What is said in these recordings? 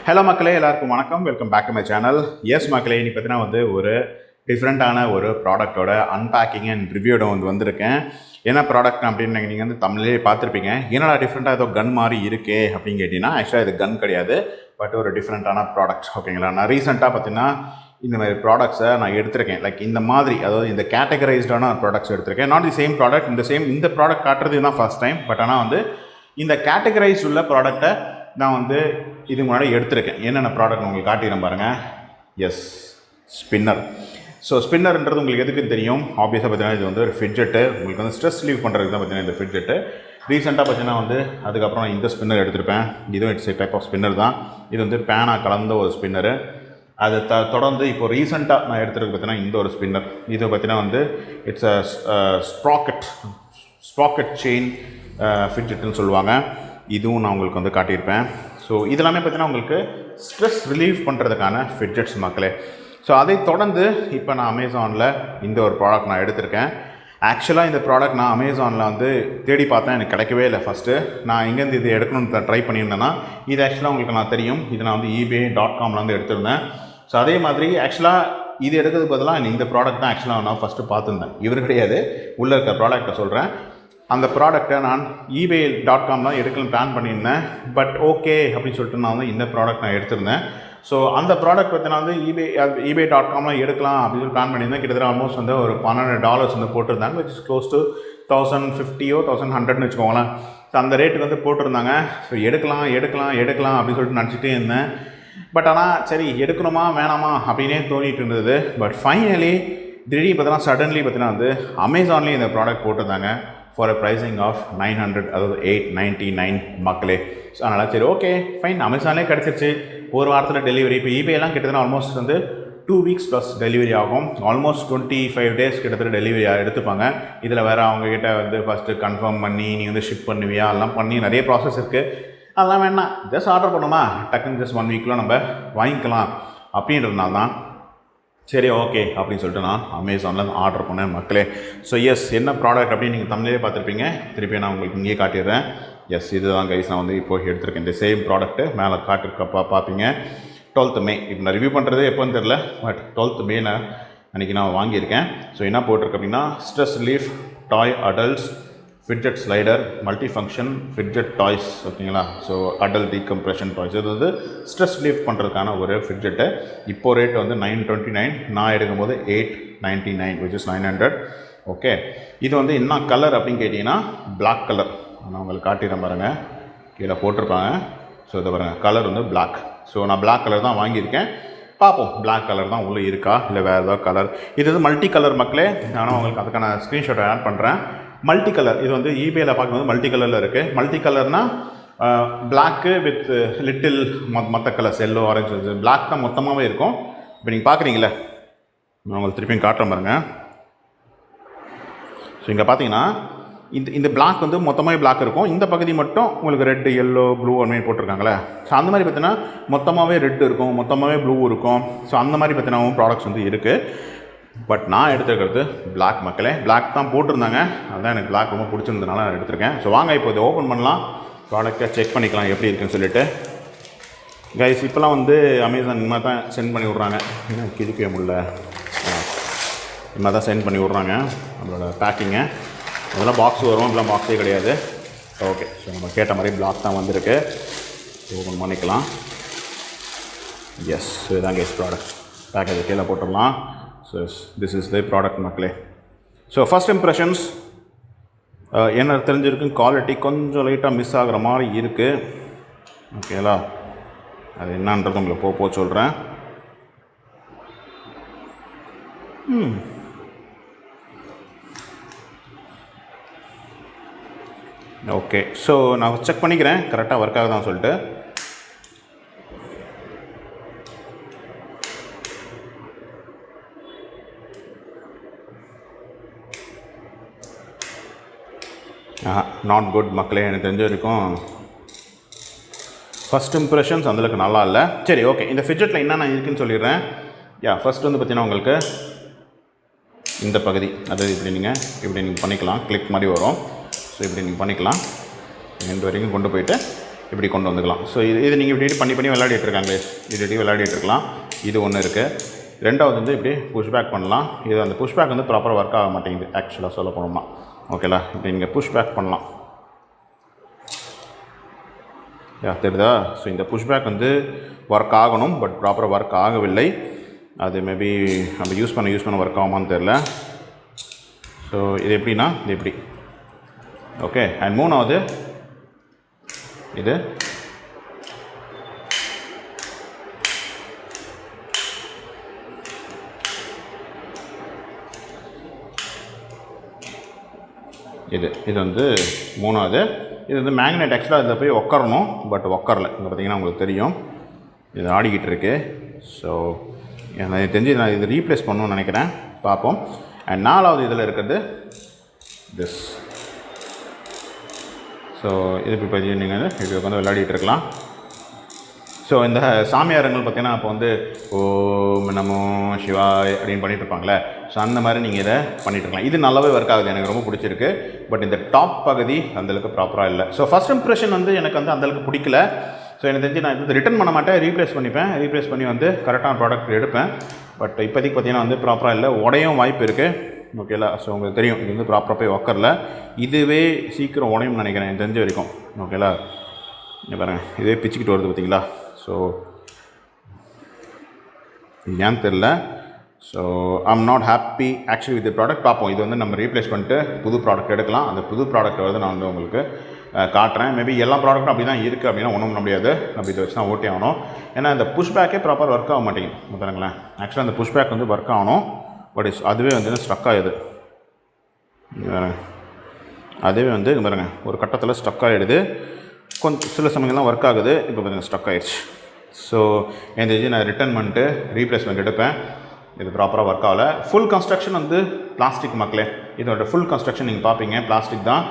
Hello மக்களே, எல்லாருக்கும் வணக்கம். Welcome back to my channel. Yes மக்களே, இன்னைக்கு பார்த்தீங்கன்னா ஒரு டிஃப்ரெண்ட்டான ஒரு ப்ராடக்ட்டோட அன்பேக்கிங் அண்ட் ரிவ்யூட வந்திருக்கேன். என்ன ப்ராடக்ட் அப்படின்னு நீங்கள் தமிழ்லேயே பார்த்துருப்பீங்க. என்னடா டிஃப்ரெண்ட்டாக ஏதோ கன் மாதிரி இருக்கே அப்படின்னு கேட்டிங்கன்னா, ஆக்சுவலாக இது கன் கிடையாது, பட் ஒரு டிஃப்ரெண்ட்டான ப்ராடக்ட். ஓகேங்களா, நான் ரீசெண்டாக பார்த்தீங்கன்னா இந்த மாதிரி ப்ராடக்ட்ஸை நான் எடுத்திருக்கேன். லைக் இந்த மாதிரி, அதாவது இந்த கேட்டகரைஸ்டான ப்ராடக்ட்ஸ் எடுத்திருக்கேன். நாட் தி சேம் ப்ராடக்ட், இந்த ப்ராடக்ட் காட்டுறது தான் ஃபர்ஸ்ட் டைம். பட் ஆனால் இந்த கேட்டகரைஸ் உள்ள ப்ராடக்டை நான் இது முன்னாடி எடுத்திருக்கேன். என்னென்ன ப்ராடக்ட் உங்களுக்கு காட்டிடுறேன் பாருங்கள். S, spinner. ஸோ ஸ்பின்னர்ன்றது உங்களுக்கு எதுக்குன்னு தெரியும். ஆப்வியஸாக பார்த்தீங்கன்னா இது ஒரு ஃபிட்ஜெட்டு. உங்களுக்கு ஸ்ட்ரெஸ் ரிலீவ் பண்ணுறதுக்கு தான் பார்த்தீங்கன்னா இந்த ஃபிட்ஜெட்டு. ரீசெண்டாக பார்த்தீங்கன்னா அதுக்கப்புறம் நான் இந்த ஸ்பின்னர் எடுத்திருப்பேன். இதுவும் இட்ஸ் டைப் ஆஃப் ஸ்பின்னர் தான். இது பேனா கலந்த ஒரு ஸ்பின்னரு. அது தொடர்ந்து இப்போ ரீசெண்டாக நான் எடுத்துருக்கு பார்த்தீங்கன்னா இந்த ஒரு ஸ்பின்னர். இது பார்த்தீங்கன்னா இட்ஸ் ஸ்ப்ராக்கெட் செயின் ஃபிட்ஜெட்டுன்னு சொல்லுவாங்க. இதுவும் நான் உங்களுக்கு காட்டியிருப்பேன். ஸோ இதெல்லாமே பார்த்தீங்கன்னா உங்களுக்கு ஸ்ட்ரெஸ் ரிலீவ் பண்ணுறதுக்கான ஃபிட்ஜெட்ஸ் மக்களே. ஸோ அதை தொடர்ந்து இப்போ நான் அமேசானில் இந்த ஒரு ப்ராடக்ட் நான் எடுத்திருக்கேன். ஆக்சுவலாக இந்த ப்ராடக்ட் நான் அமேசானில் தேடி பார்த்தேன், எனக்கு கிடைக்கவே இல்லை. ஃபஸ்ட்டு நான் எங்கேருந்து இது எடுக்கணும்னு ட்ரை பண்ணியிருந்தேன்னா, இது ஆக்சுவலாக உங்களுக்கு நான் தெரியும், இது நான் eBay.comல எடுத்திருந்தேன். ஸோ அதே மாதிரி ஆக்சுவலாக இது எடுக்கிறதுக்கு பதிலாக இந்த ப்ராடக்ட் தான் ஆக்சுவலாக நான் ஃபஸ்ட்டு பார்த்துருந்தேன். இவர் கிடையாது, உள்ளே இருக்க ப்ராடக்ட்டை சொல்கிறேன். அந்த ப்ராடக்ட்டை நான் eBay.com தான் எடுக்கணும்னு பிளான் பண்ணியிருந்தேன். பட் ஓகே அப்படின்னு சொல்லிட்டு நான் இந்த ப்ராடக்ட் நான் எடுத்திருந்தேன். ஸோ அந்த ப்ராடக்ட் பார்த்தீங்கன்னா eBay.comலாம் எடுக்கலாம் அப்படின்னு சொல்லி பிளான் பண்ணியிருந்தேன். கிட்டத்தட்ட ஆல்மோஸ்ட் ஒரு $12 போட்டிருந்தாங்க, which is close to 1050 or 1100ன்னு வச்சுக்கோங்களேன். ஸோ அந்த ரேட்டுக்கு போட்டிருந்தாங்க. ஸோ எடுக்கலாம் அப்படின்னு சொல்லிட்டு நினச்சிட்டே இருந்தேன். பட் ஆனால் சரி எடுக்கணுமா வேணாமா அப்படின்னே தோணிட்டு இருந்தது. பட் ஃபைனலி திடீர்னு பார்த்தீங்கன்னா சடன்லி பார்த்தீங்கன்னா அமேசான்லேயும் இந்த ப்ராடக்ட் போட்டிருந்தாங்க ஃபார் அ ப்ரைஸிங் ஆஃப் 900, அதாவது 899 மக்களே. ஸோ அதனால் சரி ஓகே ஃபைன், அமேசான்லேயே கிடச்சிருச்சு. ஒரு வாரத்தில் டெலிவரி. இப்போ eBayலாம் கிட்டத்தட்ட ஆல்மோஸ்ட் 2 weeks ப்ளஸ் டெலிவரி ஆகும். ஆல்மோஸ்ட் 25 days கிட்டத்தட்ட டெலிவரி எடுத்துப்பாங்க. இதில் வேறு அவங்கக்கிட்ட ஃபஸ்ட்டு கன்ஃபார்ம் பண்ணி நீ ஷிப் பண்ணுவியா, அதெல்லாம் பண்ணி நிறைய ப்ராசஸ் இருக்குது. அதெல்லாம் வேணாம், ஜஸ்ட் ஆர்டர் பண்ணோமா டக்குன்னு ஜஸ்ட் 1 weekல நம்ம வாங்கிக்கலாம் அப்படின்றதுனால தான் சரி ஓகே அப்படின்னு சொல்லிட்டு நான் அமேசானில் ஆர்டர் பண்ணேன் மக்களே. ஸோ எஸ், என்ன ப்ராடக்ட் அப்படின்னு நீங்கள் தமிழ்லேயே பார்த்துருப்பீங்க. திருப்பி நான் உங்களுக்கு இங்கேயே காட்டிடுறேன். எஸ், இதுதான் கைஸ், நான் இப்போ எடுத்திருக்கேன். இந்த சேம் ப்ராடக்ட்டு மேலே காட்டிருக்கப்பா பார்ப்பீங்க. 12th May. இப்போ நான் ரிவ்யூ பண்ணுறது எப்போன்னு தெரில, பட் 12th May அன்றைக்கி நான் வாங்கியிருக்கேன். ஸோ என்ன போட்டிருக்கு அப்படின்னா, stress relief toy adults fidget slider multi function fidget toys. ஓகேங்களா. So adult decompression toys. இது ஸ்ட்ரெஸ் ரிலீஃப் பண்ணுறதுக்கான ஒரு ஃபிட்ஜெட்டு. இப்போ ரேட் $929, நான் எடுக்கும்போது $899, விச் இஸ் 900. ஓகே, இது என்ன கலர் அப்படின்னு கேட்டிங்கன்னா பிளாக் கலர். நான் உங்களுக்கு காட்டிடுறேன் பாருங்கள், கீழே போட்டிருப்பாங்க. ஸோ இதை பாருங்கள், கலர் பிளாக். ஸோ நான் பிளாக் கலர் தான் வாங்கியிருக்கேன். பார்ப்போம் பிளாக் கலர் தான் உள்ளே இருக்கா இல்லை வேறு ஏதாவது கலர். இது மல்டி கலர் மக்களே. நானும் உங்களுக்கு அதுக்கான ஸ்க்ரீன்ஷாட்டை ஆட் பண்ணுறேன். Multi colour. இது eBayல பார்க்கும்போது மல்டி கலரில் இருக்குது. மல்டி கலர்னால் பிளாக்கு வித் லிட்டில் மற்ற கலர்ஸ் எல்லோ, ஆரஞ்சு, பிளாக் தான் மொத்தமாகவே இருக்கும். இப்போ நீங்கள் பார்க்குறீங்களே, நான் உங்களுக்கு திருப்பியும் காட்டுறேன் பாருங்கள். ஸோ இங்கே பார்த்தீங்கன்னா இந்த பிளாக் மொத்தமாகவே பிளாக் இருக்கும். இந்த பகுதி மட்டும் உங்களுக்கு ரெட்டு, எல்லோ, ப்ளூ மாதிரி போட்டிருக்காங்களே. ஸோ அந்த மாதிரி பார்த்தீங்கன்னா மொத்தமாகவே ரெட் இருக்கும், மொத்தமாகவே ப்ளூ இருக்கும். ஸோ அந்த மாதிரி பார்த்தீங்கன்னா ப்ராடக்ட்ஸ் இருக்குது. பட் நான் எடுத்துருக்கிறது பிளாக் மக்களே. பிளாக் தான் போட்டிருந்தாங்க, அதுதான் எனக்கு பிளாக் ரொம்ப பிடிச்சிருந்ததுனால நான் எடுத்திருக்கேன். ஸோ வாங்க இப்போ இதை ஓப்பன் பண்ணலாம், ப்ராடக்டை செக் பண்ணிக்கலாம் எப்படி இருக்குன்னு சொல்லிட்டு. கைஸ், இப்போலாம் அமேசான் இந்த மாதிரி தான் சென்ட் பண்ணி விட்றாங்க. ஏன்னா கிழிக்கவே முடியல, இந்த மாதிரி தான் சென்ட் பண்ணி விட்றாங்க நம்மளோட பேக்கிங்கை. அதெல்லாம் பாக்ஸ் வரும், இப்போலாம் பாக்ஸே கிடையாது. ஓகே, ஸோ நம்ம கேட்ட மாதிரி பிளாக் தான் வந்திருக்கு. ஓப்பன் பண்ணிக்கலாம். எஸ், இதுதான் கைஸ் ப்ராடக்ட். பேக்கேஜை கீழே போட்டுடலாம். So this is the product மக்களே. ஸோ ஃபஸ்ட் இம்ப்ரெஷன்ஸ் என்ன தெரிஞ்சிருக்கு, குவாலிட்டி கொஞ்சம் லைட்டாக மிஸ் ஆகிற மாதிரி இருக்குது. ஓகேங்களா, அது என்னன்றது உங்களுக்கு போக சொல்கிறேன். ஓகே, ஸோ நான் செக் பண்ணிக்கிறேன் கரெக்டாக ஒர்க் ஆகுதான்னு சொல்லிட்டு. நாட் குட் மக்களே. எனக்கு தெரிஞ்ச வரைக்கும் ஃபஸ்ட் இம்ப்ரெஷன்ஸ் அந்தளவுக்கு நல்லா இல்லை. சரி ஓகே, இந்த ஃபிட்ஜெட்டில் என்னென்ன இருக்குதுன்னு சொல்லிடுறேன். ஃபஸ்ட் பார்த்தீங்கன்னா உங்களுக்கு இந்த பகுதி, அதாவது இப்படி நீங்கள் பண்ணிக்கலாம். கிளிக் மாதிரி வரும். ஸோ இப்படி நீங்கள் பண்ணிக்கலாம். எண்டு வரைக்கும் கொண்டு போயிட்டு இப்படி கொண்டு வந்துக்கலாம். ஸோ இது நீங்கள் இப்படி பண்ணி விளையாடிட்டு இருக்காங்களே, இப்படி விளையாடிட்டு இருக்கலாம். இது ஒன்று இருக்குது. ரெண்டாவது வந்து இப்படி புஷ் பேக் பண்ணலாம். இது அந்த புஷ் பேக் வந்து ப்ராப்பராக ஒர்க் ஆக மாட்டேங்குது ஆக்சுவலாக சொல்ல போனோம்னா. ஓகேலா, இப்படி நீங்கள் புஷ் பேக் பண்ணலாம். தெரியுதா? ஸோ இந்த புஷ் பேக் வந்து ஒர்க் ஆகணும், பட் ப்ராப்பராக ஒர்க் ஆகவில்லை. அது மேபி நம்ம யூஸ் பண்ண ஒர்க் ஆகுமான்னு தெரில. ஸோ இது எப்படின்னா இது எப்படி, ஓகே. அண்ட் மூணாவது இது இது வந்து மூணாவது. இது வந்து மேக்னெட். ஆக்சுவலாக இதில் போய் உட்காரணும், பட் உட்காரல. இங்கே பார்த்தீங்கன்னா உங்களுக்கு தெரியும் இது ஆடிக்கிட்டு இருக்கு. ஸோ எனக்கு தெரிஞ்சு நான் இது ரீப்ளேஸ் பண்ணணும்னு நினைக்கிறேன், பார்ப்போம். அண்ட் நாலாவது இதில் இருக்கிறது திஸ். ஸோ இது இப்போ நீங்கள் இது வந்து விளையாடிட்டு இருக்கலாம். ஸோ இந்த சாமியாரங்கள் பார்த்திங்கன்னா அப்போ வந்து ஓம் நமோ சிவாய் அப்படின்னு பண்ணிகிட்டு இருப்பாங்களே, ஸோ அந்த மாதிரி நீங்கள் இதை பண்ணிகிட்ருக்கலாம். இது நல்லாவே ஒர்க் ஆகுது, எனக்கு ரொம்ப பிடிச்சிருக்கு. பட் இந்த டாப் பகுதி அந்தளவுக்கு ப்ராப்பராக இல்லை. ஸோ ஃபஸ்ட் இம்ப்ரெஷன் வந்து எனக்கு வந்து அந்தளவுக்கு பிடிக்கல. ஸோ எனக்கு தெரிஞ்சு நான் இது ரிட்டர்ன் பண்ண மாட்டேன், ரீப்ளேஸ் ரீப்ளேஸ் பண்ணி வந்து கரெக்டான ப்ராடக்ட் எடுப்பேன். பட் இப்போதைக்கு பார்த்திங்கன்னா வந்து ப்ராப்பராக இல்லை, உடையும் வாய்ப்பு இருக்குது. ஓகேலா, ஸோ உங்களுக்கு தெரியும் இது வந்து ப்ராப்பராக போய் உட்காரல. இதுவே சீக்கிரம் உடையும்னு நினைக்கிறேன் எனக்கு தெரிஞ்ச வரைக்கும். ஓகேலா, இங்கே பாருங்கள், இதே பிச்சுக்கிட்டு வருது பார்த்தீங்களா. ஸோ ஏன்னு தெரில. So I'm not happy actually with product. பார்ப்போம், இது வந்து நம்ம ரீப்ளேஸ் பண்ணிட்டு புது ப்ராடக்ட் எடுக்கலாம். அந்த புது ப்ராடக்ட்டை வந்து நான் வந்து உங்களுக்கு காட்டுறேன். மேபி எல்லா ப்ராடக்ட்டும் அப்படி தான் இருக்குது அப்படின்னா ஒன்றும் பண்ண முடியாது, நம்ம இதை வச்சு தான் ஓட்டி ஆகணும். ஏன்னா இந்த புஷ் பேக்கே ப்ராப்பர் ஒர்க் ஆக மாட்டேங்குது பாருங்களேன். ஆக்சுவலாக அந்த புஷ் பேக் வந்து ஒர்க் ஆகணும், பட் அதுவே வந்து ஸ்ட்ரக் ஆகிடுது. அதுவே வந்து பாருங்கள் ஒரு கட்டத்தில் ஸ்ட்ரக் ஆகிடுது. கொஞ்சம் சில சமயங்கள்லாம் ஒர்க் ஆகுது. இப்போ பாருங்கள் ஸ்ட்ரக் ஆகிடுச்சு. ஸோ இந்த இது நான் ரிட்டர்ன் பண்ணிட்டு ரீப்ளேஸ்மெண்ட் எடுப்பேன். இது ப்ராப்பராக ஒர்க் ஆகலை. ஃபுல் கன்ஸ்ட்ரக்ஷன் வந்து பிளாஸ்டிக் மக்களே. இதோட ஃபுல் கன்ஸ்ட்ரக்ஷன் நீங்கள் பார்ப்பீங்க பிளாஸ்டிக் தான்.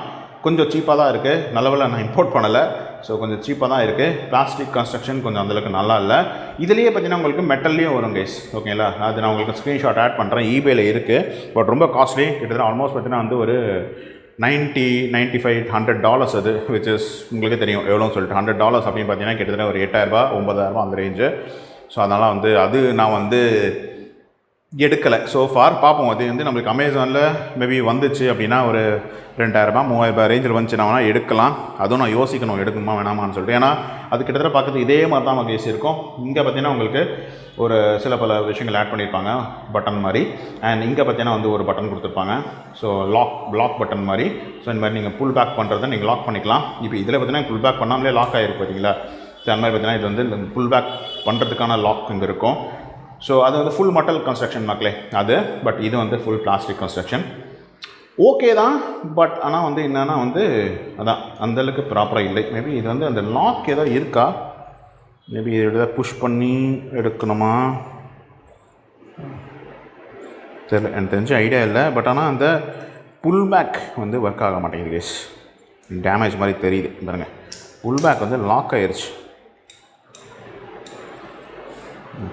கொஞ்சம் சீப்பாக தான் இருக்குது, நல்லவேளை நான் இம்போர்ட் பண்ணலை. ஸோ கொஞ்சம் சீப்பாக தான் இருக்குது. பிளாஸ்டிக் கன்ஸ்ட்ரக்ஷன் கொஞ்சம் அந்தளவுக்கு நல்லா இல்லை. இதுலேயே பார்த்தீங்கன்னா உங்களுக்கு மெட்டல்லையும் வரும் கைஸ், ஓகேங்களா. அது நான் உங்களுக்கு ஸ்க்ரீன்ஷாட் ஆட் பண்ணுறேன், ஈபேயில் இருக்குது. பட் ரொம்ப காஸ்ட்லி, கிட்டத்தட்ட ஆல்மோஸ்ட் பார்த்தீங்கன்னா வந்து ஒரு $90, $95, $100 அது, விச் இஸ் உங்களுக்கே தெரியும் எவ்வளோன்னு சொல்லிட்டு. $100 அப்படின்னு பார்த்தீங்கன்னா கிட்டத்தட்ட ஒரு 8,000 9,000 அந்த ரேஞ்சு. ஸோ அதனால் வந்து அது நான் வந்து எடுக்கலை ஸோ ஃபார். பார்ப்போம், அது வந்து நம்மளுக்கு அமேசானில் மேபி வந்துச்சு அப்படின்னா ஒரு $2,000 $3,000 ரேஞ்சில் வந்துச்சு நான் வேணால் எடுக்கலாம். அதுவும் நான் யோசிக்கணும் எடுக்குமா வேணாமான்னு சொல்லிட்டு. ஏன்னா அது கிட்டத்தட்ட பார்க்குறது இதே மாதிரி தான் நமக்கு ஈஸி இருக்கும். இங்கே பார்த்தீங்கன்னா உங்களுக்கு ஒரு சில பல விஷயங்கள் ஆட் பண்ணியிருப்பாங்க, பட்டன் மாதிரி. அண்ட் இங்கே பார்த்தீங்கன்னா வந்து ஒரு பட்டன் கொடுத்துருப்பாங்க. ஸோ லாக் பட்டன் மாதிரி. ஸோ இந்த மாதிரி நீங்கள் புல் பேக் பண்ணுறதை நீங்கள் லாக் பண்ணிக்கலாம். இப்போ இதில் பார்த்தீங்கன்னா புல் பேக் பண்ணாமலே லாக் ஆகிருக்கு பார்த்தீங்களா. ஸோ அந்த மாதிரி பார்த்தீங்கன்னா இது வந்து புல் பேக் பண்ணுறதுக்கான லாக் இங்கே இருக்கும். ஸோ அது வந்து ஃபுல் மெட்டல் கன்ஸ்ட்ரக்ஷன் மக்களே அது. பட் இது வந்து ஃபுல் பிளாஸ்டிக் கன்ஸ்ட்ரக்ஷன். ஓகே தான், பட் ஆனால் வந்து என்னென்னா வந்து அதான் அந்தளவுக்கு ப்ராப்பராக இல்லை. மேபி இது வந்து அந்த லாக் ஏதோ இருக்கா, மேபி இதை எதாவது புஷ் பண்ணி எடுக்கணுமா தெரியல, எனக்கு தெரிஞ்ச ஐடியா இல்லை. பட் ஆனால் அந்த புல் பேக் வந்து ஒர்க் ஆக மாட்டேங்குது கேஸ், டேமேஜ் மாதிரி தெரியுது பாருங்கள். புல் பேக் வந்து லாக் ஆயிடுச்சு.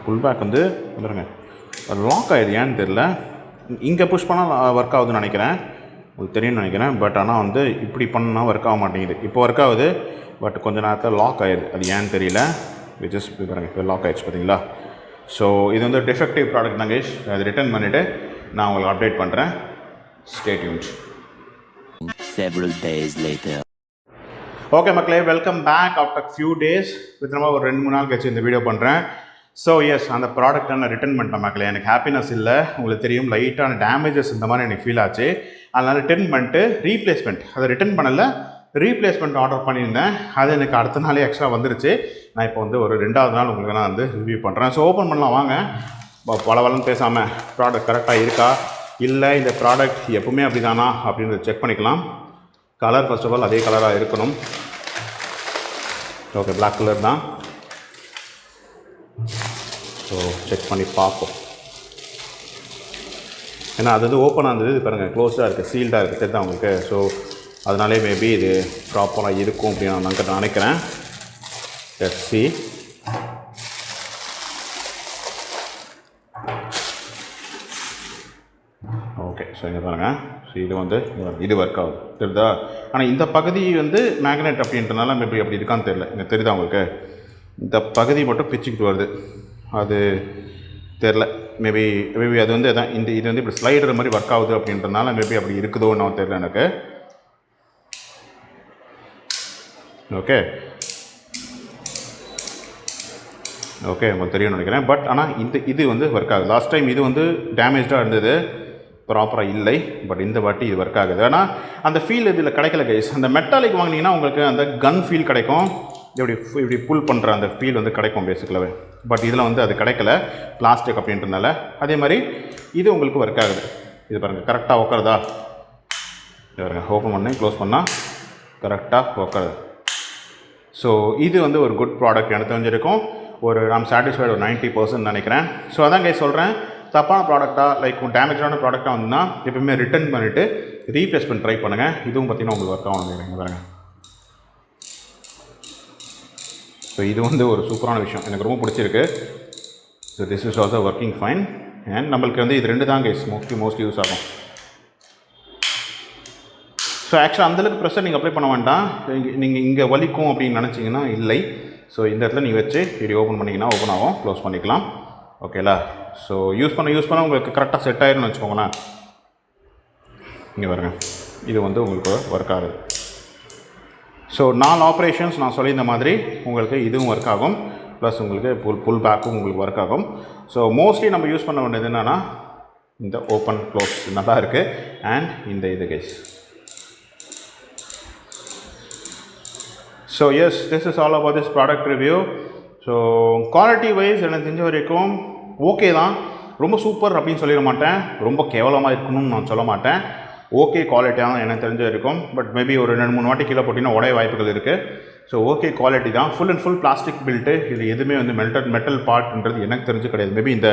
புல் பேக் வந்து பாருங்கள் லாக் ஆகிடுது, ஏன்னு தெரில. இங்கே புஷ் பண்ணால் ஒர்க் ஆகுதுன்னு நினைக்கிறேன், உங்களுக்கு தெரியும்னு நினைக்கிறேன். பட் ஆனால் வந்து இப்படி பண்ணால் ஒர்க் ஆக மாட்டேங்குது. இப்போ ஒர்க் ஆகுது, பட் கொஞ்சம் நேரத்தில் லாக் ஆகிடுது, அது ஏன்னு தெரியல. ஜஸ்ட் பாருங்கள் இப்போ லாக் ஆகிடுச்சு பார்த்தீங்களா. ஸோ இது வந்து டிஃபெக்டிவ் ப்ராடக்ட் தான் கைஸ். அது ரிட்டர்ன் பண்ணிவிட்டு நான் உங்களுக்கு அப்டேட் பண்ணுறேன். Stay tuned. Several days later. Okay மக்களே, welcome back after few days. வித்திரமா ஒரு 2-3 நாள் கழிச்சு இந்த வீடியோ பண்ணுறேன். ஸோ எஸ், அந்த ப்ராடக்ட்டை நான் ரிட்டர்ன் பண்ணிட்டேன் மக்களே. எனக்கு ஹாப்பினஸ் இல்லை, உங்களுக்கு தெரியும் லைட்டான டேமேஜஸ் இந்த மாதிரி எனக்கு ஃபீல் ஆச்சு. அதனால் ரிட்டர்ன் பண்ணிட்டு ரீப்ளேஸ்மெண்ட், அதை ரிட்டர்ன் பண்ணலை, ரீப்ளேஸ்மெண்ட் ஆர்டர் பண்ணியிருந்தேன். அது எனக்கு அடுத்த நாளே எக்ஸ்ட்ரா வந்துருச்சு. நான் இப்போ வந்து ஒரு 2வது நாள் உங்களுக்கு நான் வந்து ரிவ்யூ பண்ணுறேன். ஸோ ஓப்பன் பண்ணலாம் வாங்க. பலவலம் பேசாமல் ப்ராடக்ட் கரெக்டாக இருக்கா இல்லை, இந்த ப்ராடக்ட் எப்பவுமே அப்படி தானா அப்படின்றத செக் பண்ணிக்கலாம். கலர் ஃபர்ஸ்ட் ஆஃப் ஆல் அதே கலராக இருக்கணும். ஓகே, பிளாக் கலர் தான். ஸோ செக் பண்ணி பார்ப்போம். ஏன்னா அது வந்து ஓப்பனாக இருந்தது, இது பாருங்கள் க்ளோஸ்டாக இருக்குது, சீல்டாக இருக்குது, தெரியுதா உங்களுக்கு. ஸோ அதனாலே மேபி இது ப்ராப்பராக இருக்கும் அப்படின்னு நான் நினைக்கிறேன். Let's see. ஓகே, ஸோ இங்கே பாருங்கள். ஸோ இது வந்து இது ஒர்க் ஆகுது தெரியுதா. ஆனால் இந்த பகுதி வந்து மேக்னெட் அப்படின்றனால மேபி அப்படி இருக்கான்னு தெரியல. இங்கே தெரியுதா உங்களுக்கு? இந்த பகுதி மட்டும் பிச்சுக்கிட்டு வருது, அது தெரில. மேபி அது வந்து அதான் இது வந்து இப்படி ஸ்லைடர் மாதிரி ஒர்க் ஆகுது அப்படின்றனால மேபி அப்படி இருக்குதோன்னு தெரியல எனக்கு. ஓகே உங்களுக்கு தெரியும்னு நினைக்கிறேன். பட் ஆனால் இது வந்து ஒர்க் ஆகுது. லாஸ்ட் டைம் இது வந்து டேமேஜாக இருந்தது, ப்ராப்பராக இல்லை. பட் இந்த வாட்டி இது ஒர்க் ஆகுது. ஆனால் அந்த ஃபீல் இதில் கிடைக்கல கைஸ். அந்த மெட்டாலிக் வாங்கினீங்கன்னா உங்களுக்கு அந்த கன் ஃபீல் கிடைக்கும், இப்படி புல் பண்ணுற அந்த ஃபீல் வந்து கிடைக்கும் பேசிக்கலாகவே. பட் இதில் வந்து அது கிடைக்கல, பிளாஸ்டிக் அப்படின்றதுனால. அதே மாதிரி இது உங்களுக்கு ஒர்க் ஆகுது. இது பாருங்கள் கரெக்டாக உட்காருதா? பாருங்கள், ஓப்பன் பண்ணி க்ளோஸ் பண்ணால் கரெக்டாக உட்காருது. ஸோ இது வந்து ஒரு குட் ப்ராடக்ட் எனக்கு தெரிஞ்சிருக்கும். நான் சாட்டிஸ்ஃபைடு ஒரு 90% நினைக்கிறேன். ஸோ அதான் கைஸ் சொல்கிறேன், தப்பான ப்ராடக்டாக லைக் டேமேஜான ப்ராடக்டாக வந்துன்னா எப்பவுமே ரிட்டர்ன் பண்ணிவிட்டு ரீப்ளேஸ் பண்ணி ட்ரை பண்ணுங்கள். இதுவும் பார்த்திங்கன்னா உங்களுக்கு ஒர்க் ஆகும் நினைக்கிறேன் பாருங்கள். ஸோ இது வந்து ஒரு சூப்பரான விஷயம், எனக்கு ரொம்ப பிடிச்சிருக்கு. So this is also working fine. And நம்மளுக்கு வந்து இது 2 தான் கைஸ் மோஸ்ட்லி யூஸ் ஆகும். ஸோ ஆக்சுவலாக அந்தளவுக்கு ப்ரெஷர் நீங்கள் அப்ளை பண்ண வேண்டாம். நீங்கள் இங்கே வலிக்கும் அப்படின்னு நினச்சிங்கன்னா இல்லை. ஸோ இந்த இடத்துல நீங்கள் வச்சு இப்படி ஓப்பன் பண்ணிங்கன்னா ஓப்பன் ஆகும், க்ளோஸ் பண்ணிக்கலாம். ஓகேலா? ஸோ யூஸ் பண்ண உங்களுக்கு கரெக்டாக செட் ஆயிரும்னு வச்சுக்கோங்களேன். இங்கே பாருங்க, இது வந்து உங்களுக்கு ஒர்க் ஆகுது. ஸோ 4 ஆப்ரேஷன்ஸ் நான் சொல்லியிருந்த மாதிரி உங்களுக்கு இதுவும் ஒர்க் ஆகும், ப்ளஸ் உங்களுக்கு புல் பேக்கும் உங்களுக்கு ஒர்க் ஆகும். ஸோ மோஸ்ட்லி நம்ம யூஸ் பண்ண வேண்டியது என்னென்னா இந்த ஓப்பன் க்ளோஸ் நல்லா இருக்குது. அண்ட் இந்த இது guys. So yes, this is all about this product review. So quality wise எனக்கு தெரிஞ்ச வரைக்கும் ஓகே தான். ரொம்ப சூப்பர் அப்படின்னு சொல்லிட மாட்டேன், ரொம்ப கேவலமாக இருக்கணும்னு நான் சொல்ல மாட்டேன். ஓகே குவாலிட்டியாக தான் எனக்கு தெரிஞ்ச வரைக்கும். பட் மேபி ஒரு 2-3 வாட்டி கீழே போட்டிங்கன்னா உடைய வாய்ப்புகள் இருக்குது. ஸோ ஓகே குவாலிட்டி தான். Full and full plastic built. இது எதுவுமே வந்து மெட்டல் பார்ட்ன்றது எனக்கு தெரிஞ்சு கிடையாது. மேபி இந்த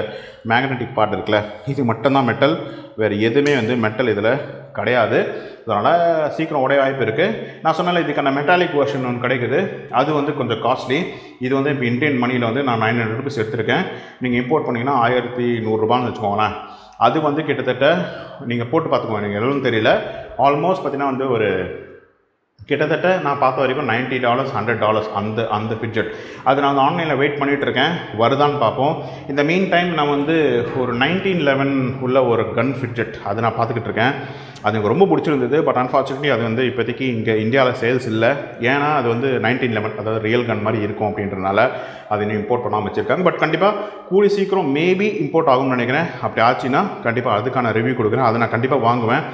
மேக்னெட்டிக் பார்ட் இருக்குல்ல, இது மட்டும்தான் மெட்டல், வேறு எதுவுமே வந்து மெட்டல் இதில் கிடையாது. அதனால் சீக்கிரம் உடைய வாய்ப்பு இருக்குது. நான் சொன்னால இதுக்கான மெட்டாலிக் வெர்ஷன் ஒன்று கிடைக்குது, அது வந்து கொஞ்சம் காஸ்ட்லி. இது வந்து இப்போ இந்தியன் மணியில் வந்து நான் 900 rupees எடுத்திருக்கேன். நீங்கள் இம்போர்ட் பண்ணிங்கன்னா 1100 ரூபான்னு வச்சுக்கோங்களேன். அது வந்து கிட்டத்தட்ட நீங்கள் போட்டு பார்த்துக்கோங்க, நீங்கள் எவ்வளோன்னு தெரியல. ஆல்மோஸ்ட் பார்த்தீங்கன்னா வந்து ஒரு கிட்டத்தட்ட நான் பார்த்த வரைக்கும் $90 $100 அந்த ஃபிட்ஜெட். அது நான் வந்து ஆன்லைனில் வெயிட் பண்ணிகிட்ருக்கேன், வருதான்னு பார்ப்போம். இந்த மீன் டைம் நான் வந்து ஒரு 1911 உள்ள ஒரு கன் ஃபிட்ஜெட் அது நான் பார்த்துக்கிட்டு இருக்கேன். அது எனக்கு ரொம்ப பிடிச்சிருந்தது. பட் அன்ஃபார்ச்சுனேட்லி அது வந்து இப்போதைக்கு இங்கே இந்தியாவில் சேல்ஸ் இல்லை. ஏன்னா அது வந்து 1911 அதாவது ரியல் கன் மாதிரி இருக்கும் அப்படின்றனால அது இன்னும் இம்போர்ட் பண்ணாமல் வச்சுருக்காங்க. பட் கண்டிப்பாக கூடி சீக்கிரம் மேபி இம்போர்ட் ஆகும்னு நினைக்கிறேன். அப்படி ஆச்சுன்னா கண்டிப்பாக அதுக்கான ரிவ்யூ கொடுக்குறேன், அதை நான் கண்டிப்பாக வாங்குவேன்.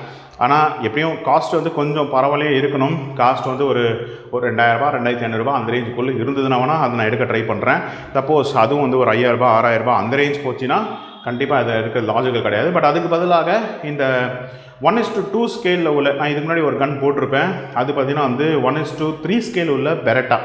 ஆனால் எப்படியும் காஸ்ட் வந்து கொஞ்சம் பரவாயில்லையே இருக்கணும். காஸ்ட் வந்து ஒரு 2000 $2500 அந்த ரேஞ்சுக்குள்ளே இருந்ததுன்னா அதை நான் எடுக்க ட்ரை பண்ணுறேன். சப்போஸ் அதுவும் வந்து ஒரு 5000 6000 அந்த ரேஞ்ச் போச்சுன்னா கண்டிப்பாக அது இருக்க லாஜிக்கல் கிடையாது. பட் அதுக்கு பதிலாக இந்த 1:2 ஸ்கேலில் உள்ள, நான் இதுக்கு முன்னாடி ஒரு கன் போட்டிருப்பேன், அது பார்த்திங்கன்னா வந்து 1:3 ஸ்கேல் உள்ள பெரட்டா.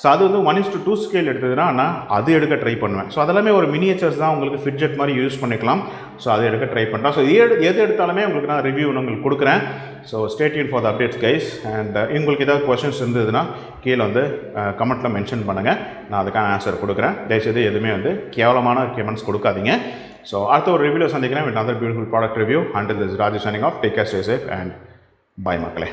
ஸோ அது வந்து 1:2 ஸ்கேல் எடுத்ததுன்னா நான் அது எடுக்க ட்ரை பண்ணுவேன். ஸோ அதெல்லாமே ஒரு மினியேச்சர்ஸ் தான், உங்களுக்கு ஃபிட்ஜெட் மாதிரி யூஸ் பண்ணிக்கலாம். ஸோ அதை எடுக்க ட்ரை பண்ணுறேன். ஸோ எது எடுத்தாலுமே உங்களுக்கு நான் ரிவ்யூ உங்களுக்கு கொடுக்குறேன். So stay tune for the updates guys. And உங்களுக்கு ஏதாவது கொஸ்டின்ஸ் இருந்ததுன்னா கீழே வந்து கமெண்ட்டில் மென்ஷன் பண்ணுங்கள், நான் அதுக்கான ஆன்சர் கொடுக்குறேன். தயவுசெய்து எதுவுமே வந்து கேவலமான கமெண்ட்ஸ் கொடுக்காதீங்க. ஸோ அடுத்த ஒரு ரிவ்யூவில் சந்திக்கிறேன் with another beautiful product review. Until this, Raju signing off. Take care, stay safe and bye மக்களே.